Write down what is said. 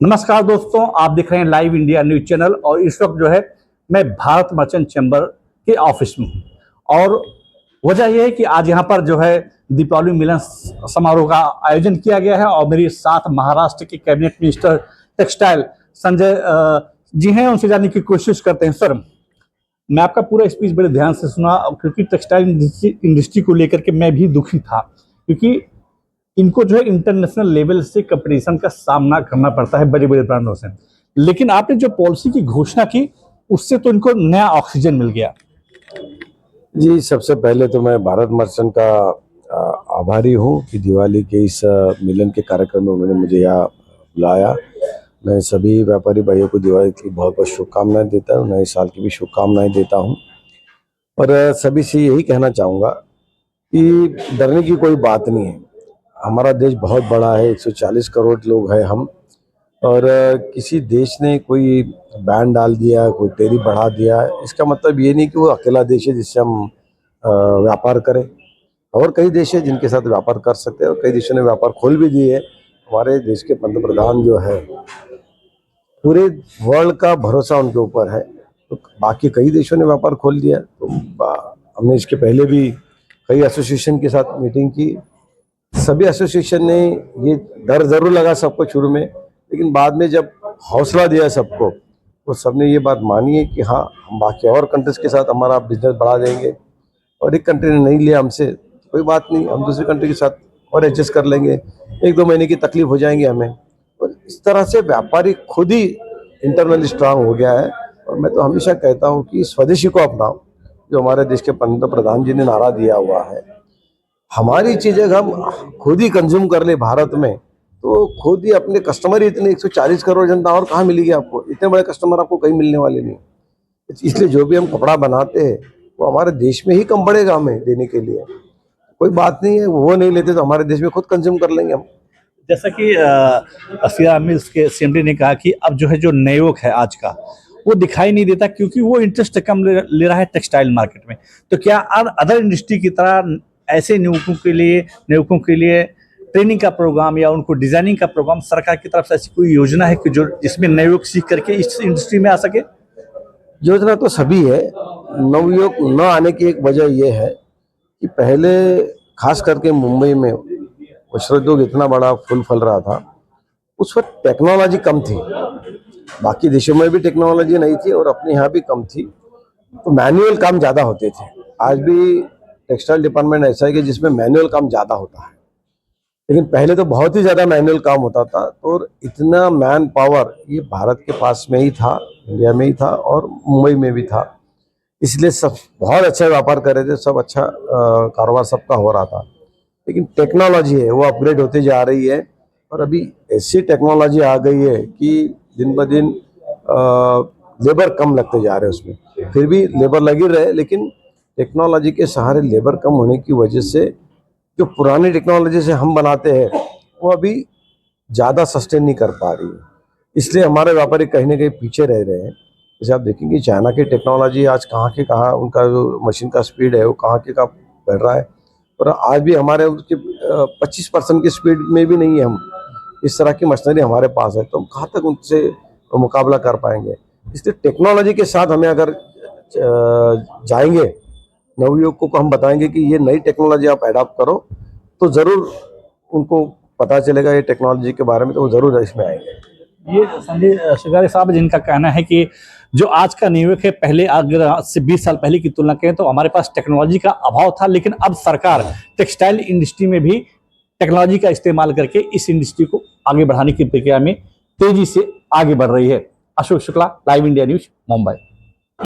नमस्कार दोस्तों, आप देख रहे हैं लाइव इंडिया न्यूज चैनल। और इस वक्त जो है मैं भारत मर्चेंट चैम्बर के ऑफिस में हूँ। और वजह यह है कि आज यहाँ पर जो है दीपावली मिलन समारोह का आयोजन किया गया है। और मेरे साथ महाराष्ट्र के cabinet minister textile Sanjay ji हैं। उनसे जानने की कोशिश करते हैं। सर, मैं आपका पूरा स्पीच बड़े ध्यान से सुना, क्योंकि टेक्सटाइल इंडस्ट्री को लेकर के मैं भी दुखी था, क्योंकि इनको जो है इंटरनेशनल लेवल से कंपटीशन का सामना करना पड़ता है बड़े बड़े ब्रांडों से। लेकिन आपने जो पॉलिसी की घोषणा की, उससे तो इनको नया ऑक्सीजन मिल गया। जी, सबसे पहले तो मैं भारत मर्चेंट का आभारी हूँ कि दिवाली के इस मिलन के कार्यक्रम में उन्होंने मुझे यहाँ बुलाया। मैं सभी व्यापारी भाइयों को दिवाली की बहुत बहुत शुभकामनाएं देता हूँ, नए साल की भी शुभकामनाएं देता हूँ। और सभी से यही कहना चाहूँगा कि डरने की कोई बात नहीं है। हमारा देश बहुत बड़ा है, 140 करोड़ लोग हैं हम। और किसी देश ने कोई बैन डाल दिया, कोई टैरिफ बढ़ा दिया, इसका मतलब ये नहीं कि वो अकेला देश है जिससे हम व्यापार करें। और कई देश है जिनके साथ व्यापार कर सकते हैं, और कई देशों ने व्यापार खोल भी दिए है। हमारे देश के पंतप्रधान जो है, पूरे वर्ल्ड का भरोसा उनके ऊपर है, तो बाकी कई देशों ने व्यापार खोल दिया। तो हमने इसके पहले भी कई एसोसिएशन के साथ मीटिंग की। सभी एसोसिएशन ने ये डर जरूर लगा सबको शुरू में, लेकिन बाद में जब हौसला दिया सबको, तो सबने ये बात मानी है कि हाँ, हम बाकी और कंट्रीज के साथ हमारा बिजनेस बढ़ा देंगे। और एक कंट्री ने नहीं लिया हमसे, कोई बात नहीं, हम दूसरी कंट्री के साथ और एडजस्ट कर लेंगे। 1-2 महीने की तकलीफ हो जाएंगे हमें। और इस तरह से व्यापारी खुद ही इंटरनली स्ट्रांग हो गया है। और मैं तो हमेशा कहता हूँ कि स्वदेशी को अपनाओ, जो हमारे देश के पंतप्रधान जी ने नारा दिया हुआ है। हमारी चीजें हम खुद ही कंज्यूम कर ले भारत में, तो खुद ही अपने कस्टमर ही इतने 140 करोड़ जनता, और कहाँ मिलेगी आपको? इतने बड़े कस्टमर आपको कहीं मिलने वाले नहीं। इसलिए जो भी हम कपड़ा बनाते हैं वो हमारे देश में ही कम पड़ेगा हमें देने के लिए। कोई बात नहीं है, वो नहीं लेते तो हमारे देश में खुद कंज्यूम कर लेंगे हम। जैसा कि श्रीराम मिल्स के सीएमडी ने कहा कि अब जो है जो नवयुवक है आज का, वो दिखाई नहीं देता, क्योंकि वो इंटरेस्ट कम ले रहा है टेक्सटाइल मार्केट में। तो क्या अदर इंडस्ट्री की तरह ऐसे नवयुवकों के लिए ट्रेनिंग का प्रोग्राम या उनको डिजाइनिंग का प्रोग्राम सरकार की तरफ से ऐसी कोई योजना है कि जो जिसमें नवयुवक सीख करके इस इंडस्ट्री में आ सके? योजना तो सभी है। नवयुवक न आने की एक वजह यह है कि पहले खास करके मुंबई में वस्त्रोद्योग इतना बड़ा फल रहा था, उस वक्त टेक्नोलॉजी कम थी। बाकी देशों में भी टेक्नोलॉजी नहीं थी और अपने यहाँ भी कम थी, तो मैनुअल काम ज़्यादा होते थे। आज भी टेक्सटाइल डिपार्टमेंट ऐसा है कि जिसमें मैनुअल काम ज़्यादा होता है, लेकिन पहले तो बहुत ही ज़्यादा मैनुअल काम होता था। और इतना मैन पावर ये भारत के पास में ही था, इंडिया में ही था और मुंबई में भी था। इसलिए सब बहुत अच्छा व्यापार कर रहे थे, सब अच्छा कारोबार सबका हो रहा था। लेकिन टेक्नोलॉजी है वो अपग्रेड होती जा रही है, और अभी ऐसी टेक्नोलॉजी आ गई है कि दिन ब दिन लेबर कम लगते जा रहे हैं उसमें। फिर भी लेबर लगी रहे, लेकिन टेक्नोलॉजी के सहारे लेबर कम होने की वजह से जो पुरानी टेक्नोलॉजी से हम बनाते हैं वो अभी ज़्यादा सस्टेन नहीं कर पा रही है। इसलिए हमारे व्यापारी कहीं ना कहीं पीछे रह रहे हैं। जैसे आप देखेंगे चाइना की टेक्नोलॉजी आज कहाँ के कहाँ, उनका जो मशीन का स्पीड है वो कहाँ के कहाँ बढ़ रहा है, और आज भी हमारे उसके 25% की स्पीड में भी नहीं है। हम इस तरह की मशीनरी हमारे पास है, तो हम कहाँ तक उनसे मुकाबला कर पाएंगे? इसलिए टेक्नोलॉजी के साथ हमें अगर जाएंगे, नवयुवकों को हम बताएंगे कि ये नई टेक्नोलॉजी आप अडॉप्ट करो, तो ज़रूर उनको पता चलेगा ये टेक्नोलॉजी के बारे में, तो वो ज़रूर इसमें आएंगे। ये संजय शिगारे साहब जिनका कहना है कि जो आज का नवयुवक है, पहले अगर आज से 20 साल पहले की तुलना करें तो हमारे पास टेक्नोलॉजी का अभाव था, लेकिन अब सरकार टेक्सटाइल इंडस्ट्री में भी टेक्नोलॉजी का इस्तेमाल करके इस इंडस्ट्री को आगे बढ़ाने की प्रक्रिया में तेजी से आगे बढ़ रही है। Ashok Shukla, live India news, Mumbai.